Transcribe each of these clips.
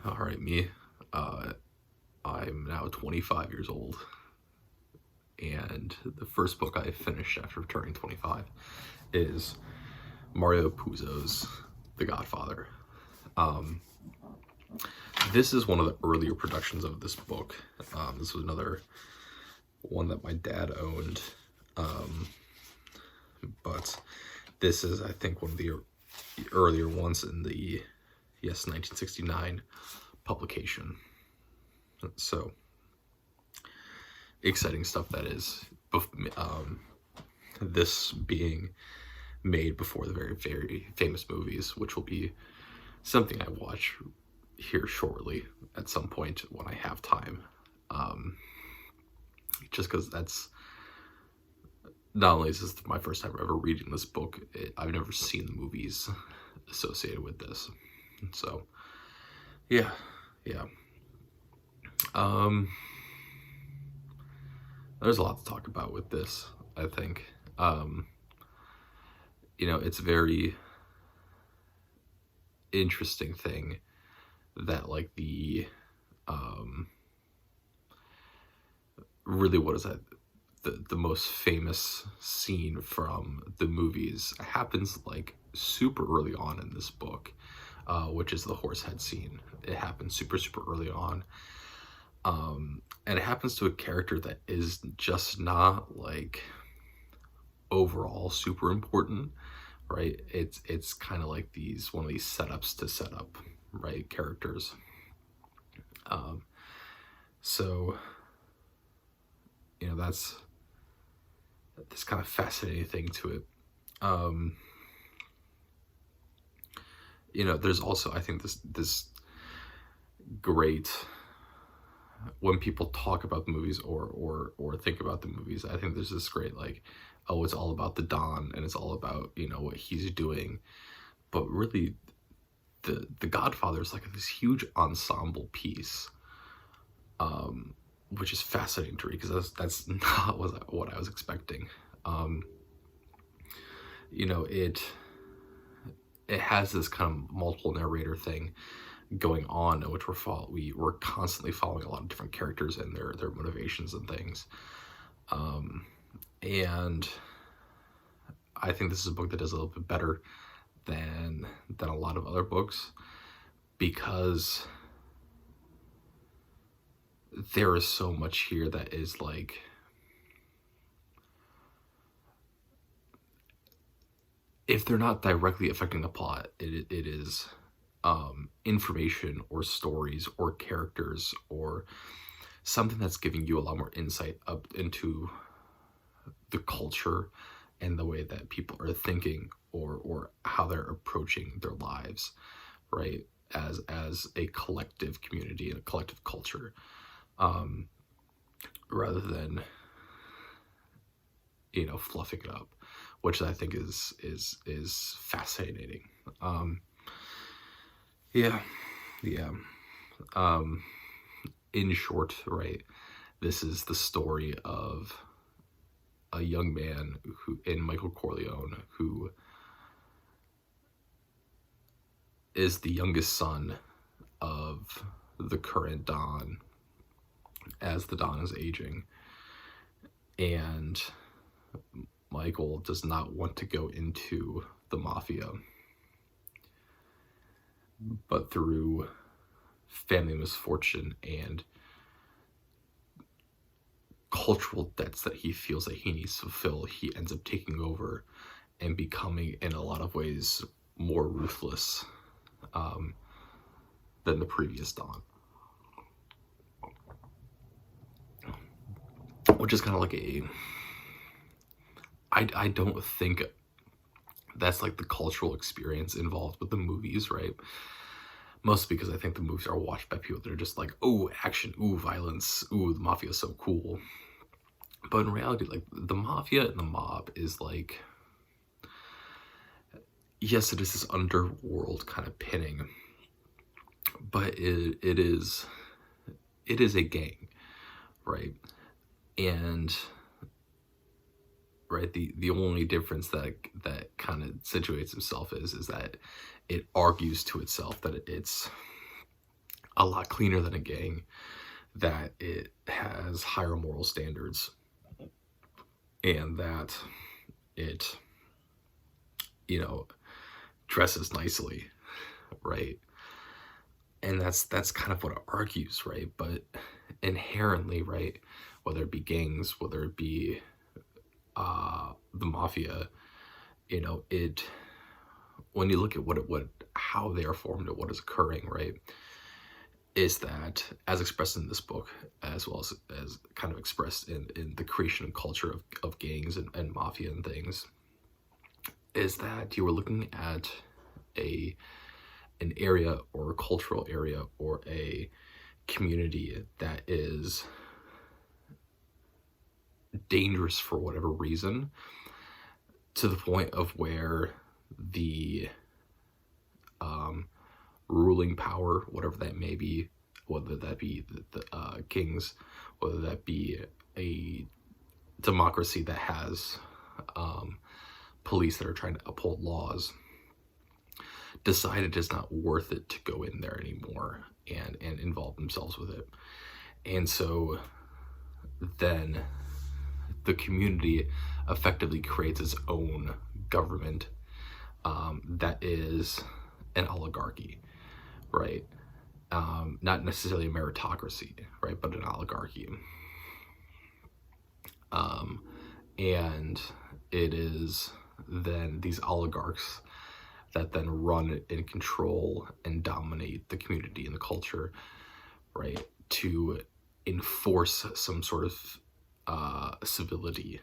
All right, me. Uh, I'm now 25 years old, and the first book I finished after turning 25 is Mario Puzo's The Godfather. Um, this is one of the earlier productions of this book. This was another one that my dad owned, but this is, I think, one of the earlier ones in the 1969 publication. So exciting stuff that is. This being made before the very, very famous movies, which will be something I watch here shortly at some point when I have time. Just because that's not only is this my first time ever reading this book, I've never seen the movies associated with this. So, yeah. There's a lot to talk about with this, I think. It's a very interesting thing that, like, really, what is that? The most famous scene from the movies happens, like, super early on in this book, which is the horse head scene. It happens super, super early on. And it happens to a character that is just not, like, overall super important, right? It's kind of like one of these setups to set up, right, characters. So, that's this kind of fascinating thing to it. There's also, I think, this great, when people talk about the movies or think about the movies, I think there's this great, like, oh, it's all about the Don and it's all about, what he's doing. But really, the Godfather is like this huge ensemble piece, which is fascinating to read, because that's not what I was expecting. It has this kind of multiple narrator thing going on, in which we're constantly following a lot of different characters and their motivations and things. And I think this is a book that does a little bit better than a lot of other books, because there is so much here that is, like, if they're not directly affecting the plot, it is information or stories or characters or something that's giving you a lot more insight up into the culture and the way that people are thinking or how they're approaching their lives, right, as a collective community and a collective culture, rather than fluffing it up, which I think is fascinating. In short, right, this is the story of a young man in Michael Corleone, who is the youngest son of the current Don, as the Don is aging. And Michael does not want to go into the mafia, but through family misfortune and cultural debts that he feels that he needs to fulfill, he ends up taking over and becoming, in a lot of ways, more ruthless than the previous Don. Which is kind of like I don't think that's, like, the cultural experience involved with the movies, right? Mostly because I think the movies are watched by people that are just like, oh, action, ooh, violence, ooh, the mafia is so cool. But in reality, like, the mafia and the mob is, like, yes, it is this underworld kind of pinning, but it is a gang, right? And right, the only difference that kind of situates itself is that it argues to itself that it's a lot cleaner than a gang, that it has higher moral standards, and that it, you know, dresses nicely, right? And that's kind of what it argues, right? But inherently, right, whether it be gangs, whether it be the mafia, you know, it, when you look at what how they are formed and what is occurring, right, is that, as expressed in this book, as well as kind of expressed in the creation and culture of gangs and mafia and things, is that you were looking at an area or a cultural area or a community that is dangerous for whatever reason, to the point of where the ruling power, whatever that may be, whether that be the kings, whether that be a democracy that has police that are trying to uphold laws, decided it's not worth it to go in there anymore and involve themselves with it. And so then the community effectively creates its own government that is an oligarchy, right? Not necessarily a meritocracy, right, but an oligarchy. And it is then these oligarchs that then run and control and dominate the community and the culture, right, to enforce some sort of civility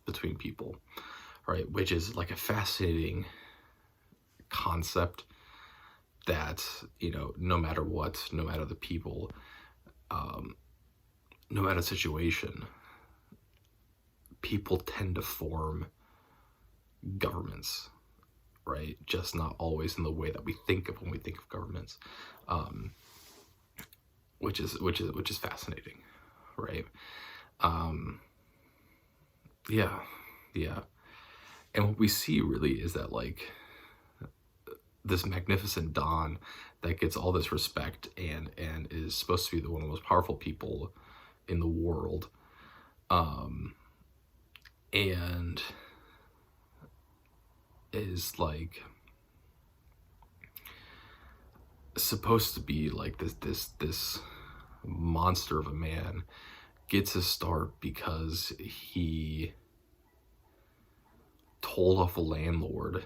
between people, right, which is like a fascinating concept that, you know, no matter what, no matter the people, no matter the situation, people tend to form governments, right? Just not always in the way that we think of when we think of governments, which is fascinating, right? Yeah. And what we see really is that, like, this magnificent Don that gets all this respect and is supposed to be one of the most powerful people in the world, and is like supposed to be like this monster of a man, gets his start because he told off a landlord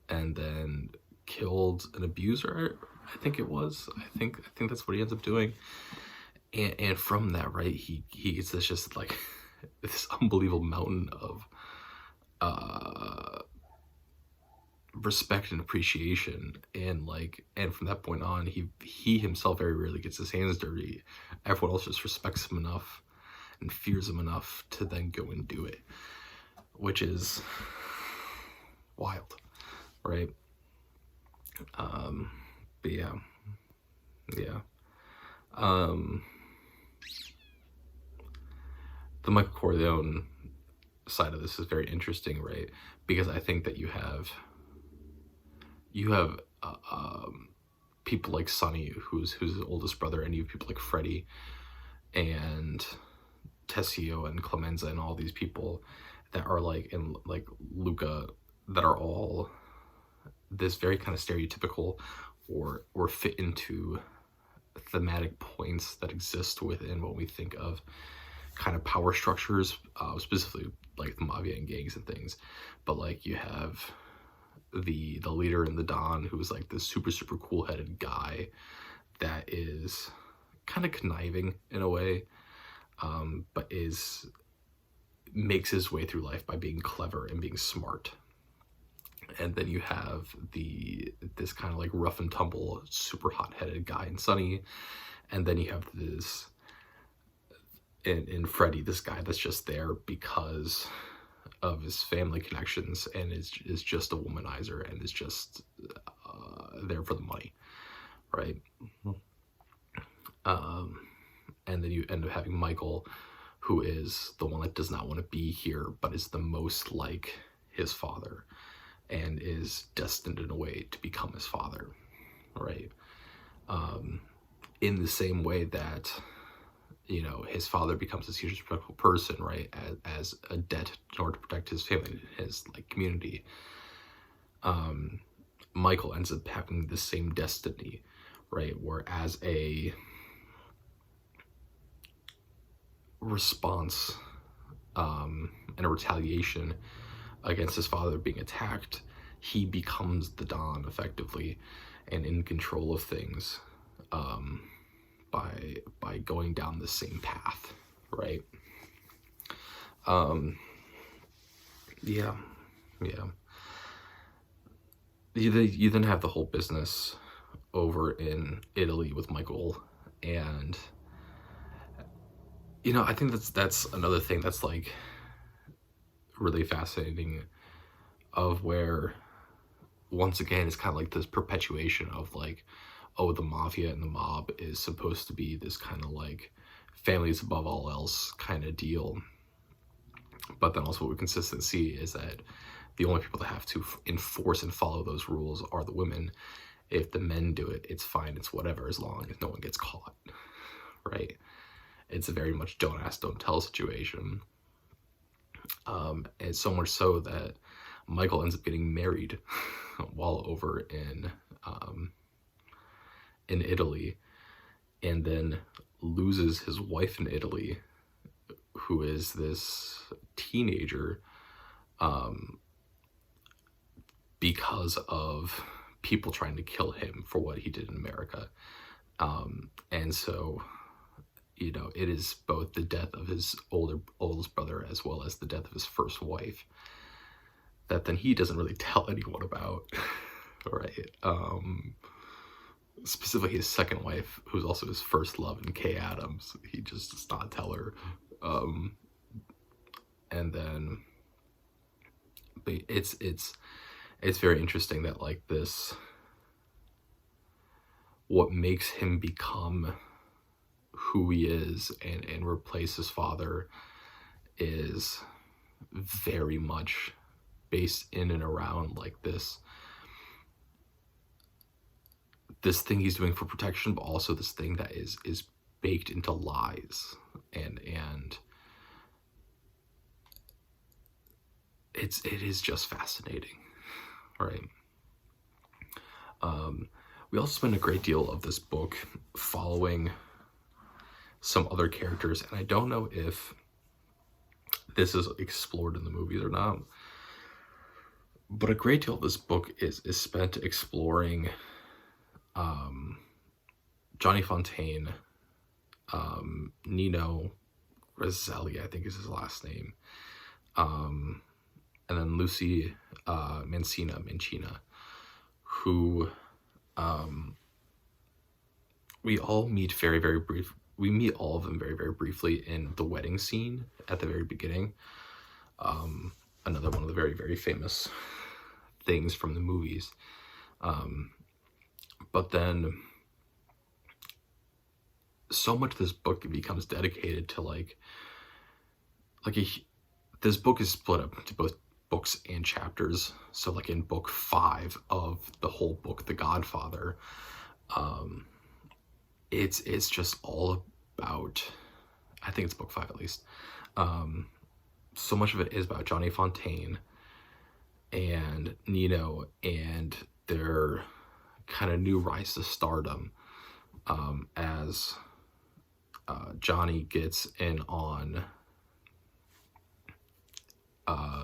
and then killed an abuser, I think it was. I think that's what he ends up doing. And from that, right, he gets this just like this unbelievable mountain of respect and appreciation, and from that point on, he himself very rarely gets his hands dirty. Everyone else just respects him enough and fears him enough to then go and do it, which is wild, right? But yeah. The Michael Corleone side of this is very interesting, right? Because I think that you have people like Sonny, who's his oldest brother, and you have people like Freddie and Tessio and Clemenza and all these people that are and Luca, that are all this very kind of stereotypical or fit into thematic points that exist within what we think of kind of power structures, specifically like the mafia and gangs and things. But you have the leader and the Don, who's like this super cool-headed guy that is kind of conniving in a way, but makes his way through life by being clever and being smart. And then you have this kind of rough and tumble, super hot-headed guy in Sonny, and then you have this in Freddie, this guy that's just there because of his family connections and is just a womanizer and is just there for the money, right? And then you end up having Michael, who is the one that does not want to be here, but is the most like his father and is destined in a way to become his father, right? in the same way that, you know, his father becomes this huge respectful person, right, as a debt in order to protect his family, his like community. Michael ends up having the same destiny, right, where as a response and a retaliation against his father being attacked, he becomes the Don effectively and in control of things, by going down the same path, right? Yeah, yeah. You then have the whole business over in Italy with Michael, and you know, I think that's another thing that's like really fascinating, of where once again it's kind of like this perpetuation of like, oh, the mafia and the mob is supposed to be this kind of like families above all else kind of deal, but then also what we consistently see is that the only people that have to enforce and follow those rules are the women. If the men do it, it's fine, it's whatever, as long as no one gets caught, right? It's a very much don't ask, don't tell situation. And so much so that Michael ends up getting married while over in Italy, and then loses his wife in Italy, who is this teenager, because of people trying to kill him for what he did in America. And so, you know, it is both the death of his oldest brother as well as the death of his first wife that then he doesn't really tell anyone about, right? Specifically his second wife, who's also his first love, in Kay Adams, he just does not tell her. And then, but it's very interesting that like this, what makes him become who he is and replace his father is very much based in and around like this thing he's doing for protection, but also this thing that is baked into lies, and it is just fascinating, right? We also spend a great deal of this book following some other characters, and I don't know if this is explored in the movies or not, but a great deal of this book is spent exploring Johnny Fontaine, Nino Roselli, I think is his last name, and then Lucy Mancina, who we all meet we meet all of them very, very briefly in the wedding scene at the very beginning. Another one of the very, very famous things from the movies. But then so much of this book becomes dedicated to this book is split up into both books and chapters. So like in book 5 of the whole book, The Godfather, it's just all about, I think it's book 5 at least, so much of it is about Johnny Fontaine and Nino and their kind of new rise to stardom, as Johnny gets in on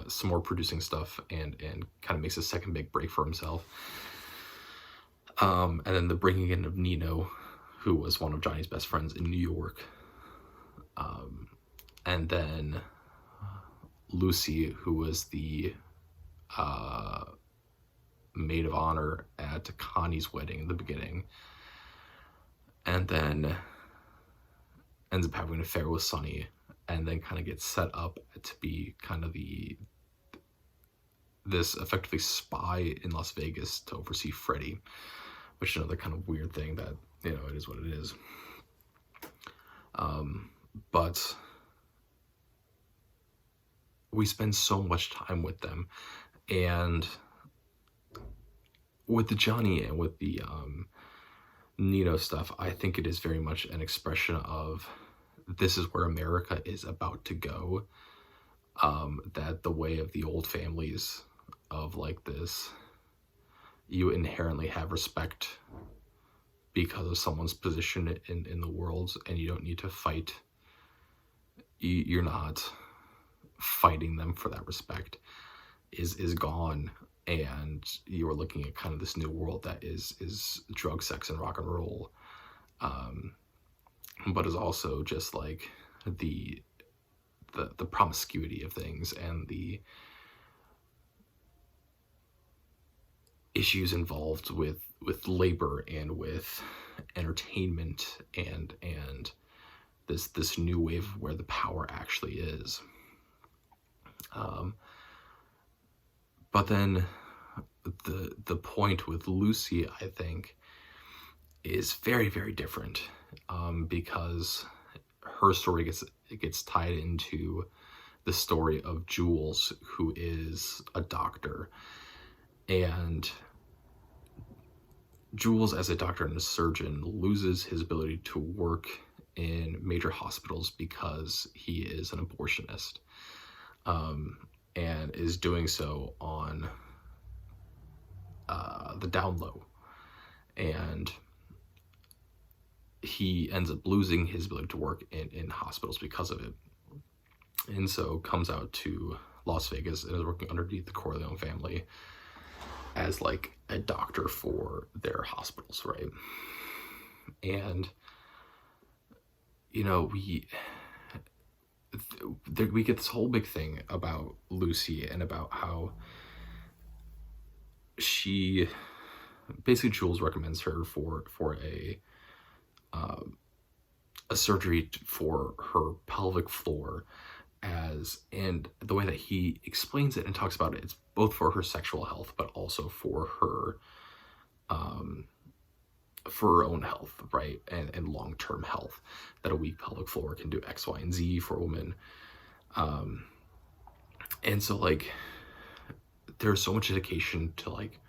some more producing stuff and kind of makes a second big break for himself. And then the bringing in of Nino, who was one of Johnny's best friends in New York. And then Lucy, who was the maid of honor at Connie's wedding in the beginning, and then ends up having an affair with Sonny, and then kind of gets set up to be kind of this effectively spy in Las Vegas to oversee Freddie, which is another kind of weird thing that, you know, it is what it is. But we spend so much time with them, and with the Johnny and with the Nino stuff, I think it is very much an expression of this is where America is about to go. That the way of the old families of like this, you inherently have respect because of someone's position in the world, and you don't need to fight. You're not fighting them for that respect is gone, and you are looking at kind of this new world that is drug, sex, and rock and roll, but is also just like the promiscuity of things and the issues involved with labor and with entertainment and this new wave where the power actually is. But then the point with Lucy, I think, is very, very different, because her story gets tied into the story of Jules, who is a doctor. And Jules, as a doctor and a surgeon, loses his ability to work in major hospitals because he is an abortionist, and is doing so on the down low. And he ends up losing his ability to work in hospitals because of it. And so comes out to Las Vegas and is working underneath the Corleone family as like a doctor for their hospitals, right? And, you know, we get this whole big thing about Lucy and about how she basically, Jules recommends her for a surgery for her pelvic floor, and the way that he explains it and talks about it, it's both for her sexual health, but also for her own health, right? And long-term health, that a weak pelvic floor can do X, Y, and Z for a woman. And so like, there's so much dedication to like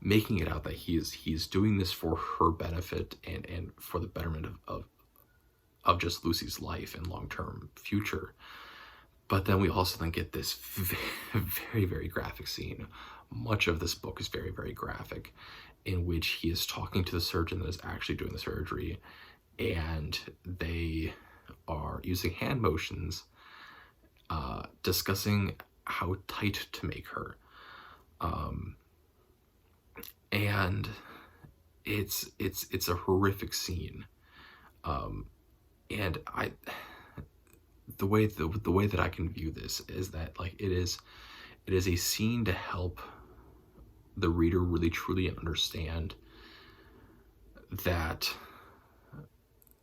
making it out that he's doing this for her benefit and for the betterment of just Lucy's life and long-term future. But then we also then get this very, very graphic scene. Much of this book is very, very graphic, in which he is talking to the surgeon that is actually doing the surgery, and they are using hand motions, discussing how tight to make her. And it's a horrific scene. And the way that I can view this is that like it is a scene to help the reader really truly understand that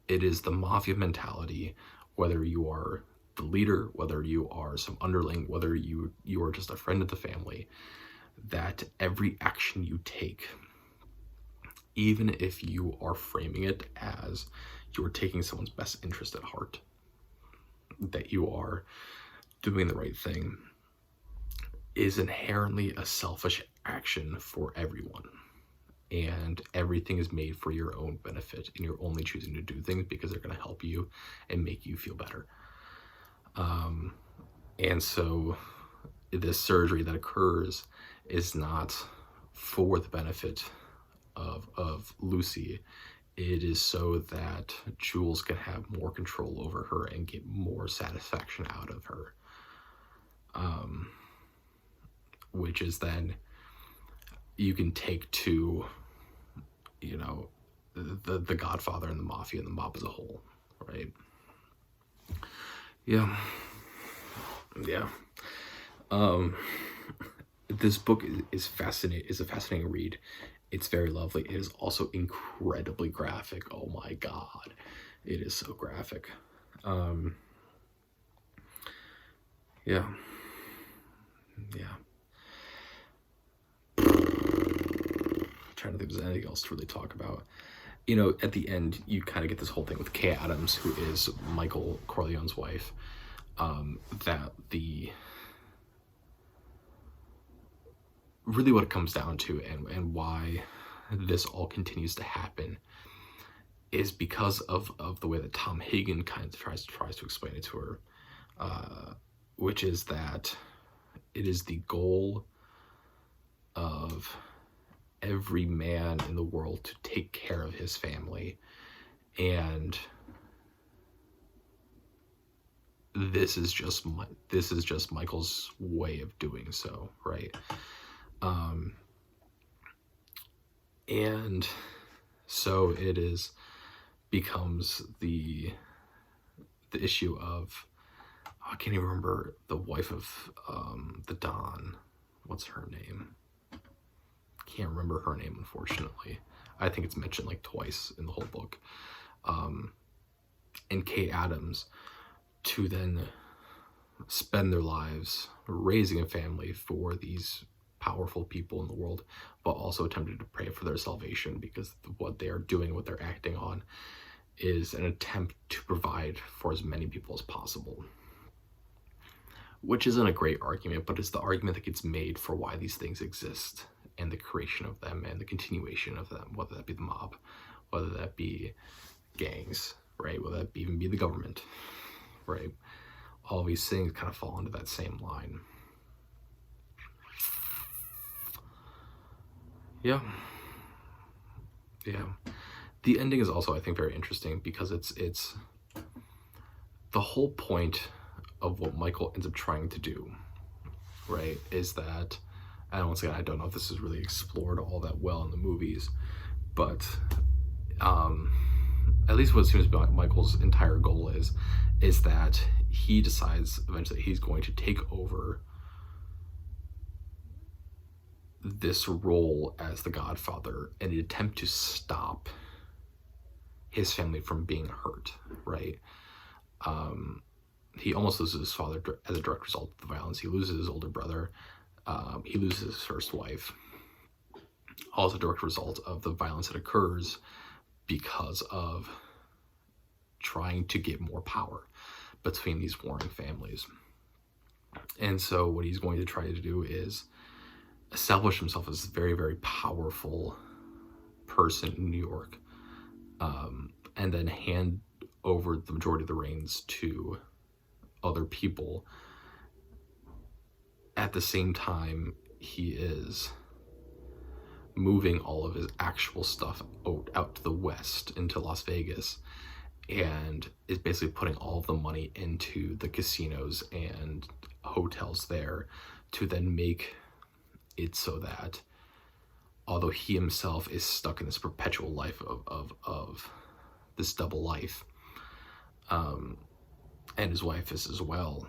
it is the mafia mentality, whether you are the leader, whether you are some underling, whether you are just a friend of the family, that every action you take, even if you are framing it as you are taking someone's best interest at heart, that you are doing the right thing, is inherently a selfish action for everyone. And everything is made for your own benefit, and you're only choosing to do things because they're going to help you and make you feel better. And so this surgery that occurs is not for the benefit of Lucy. It is so that Jules can have more control over her and get more satisfaction out of her. Which is then you can take to, you know, the Godfather and the Mafia and the mob as a whole, right? Yeah. This book is a fascinating read. It's very lovely. It is also incredibly graphic. Oh my God. It is so graphic. Yeah. Trying to think if there's anything else to really talk about. You know, at the end, you kind of get this whole thing with Kay Adams, who is Michael Corleone's wife, that really what it comes down to and why this all continues to happen is because of the way that Tom Hagen kind of tries to explain it to her, which is that it is the goal of every man in the world to take care of his family, and this is just Michael's way of doing so, right? And so it becomes the issue of, I can't even remember the wife of the Don. What's her name? Can't remember her name, unfortunately. I think it's mentioned like twice in the whole book. And Kay Adams, to then spend their lives raising a family for these powerful people in the world, but also attempting to pray for their salvation, because what they are doing, what they're acting on, is an attempt to provide for as many people as possible. Which isn't a great argument, but it's the argument that gets made for why these things exist, and the creation of them, and the continuation of them, whether that be the mob, whether that be gangs, right? Whether that even be the government, right? All these things kind of fall into that same line. Yeah. The ending is also, I think, very interesting, because it's the whole point of what Michael ends up trying to do, right, is that, and once again, I don't know if this is really explored all that well in the movies, but at least what seems to be Michael's entire goal is that he decides eventually he's going to take over this role as the Godfather in an attempt to stop his family from being hurt, right? He almost loses his father as a direct result of the violence. He loses his older brother. He loses his first wife. Also a direct result of the violence that occurs because of trying to get more power between these warring families. And so what he's going to try to do is establish himself as a very, very powerful person in New York, and then hand over the majority of the reins to other people. At the same time, he is moving all of his actual stuff out to the west, into Las Vegas, and is basically putting all of the money into the casinos and hotels there, to then make it so that although he himself is stuck in this perpetual life of this double life, and his wife is as well,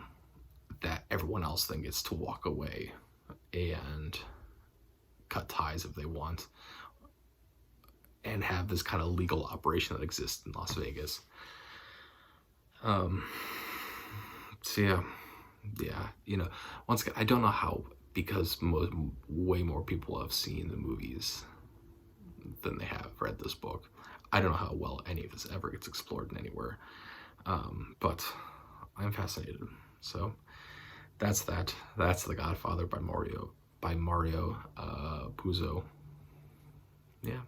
that everyone else then gets to walk away and cut ties if they want, and have this kind of legal operation that exists in Las Vegas. So yeah, you know, once again, I don't know how, because way more people have seen the movies than they have read this book. I don't know how well any of this ever gets explored in anywhere, but I'm fascinated. So that's that. That's The Godfather by Mario Puzo. Yeah.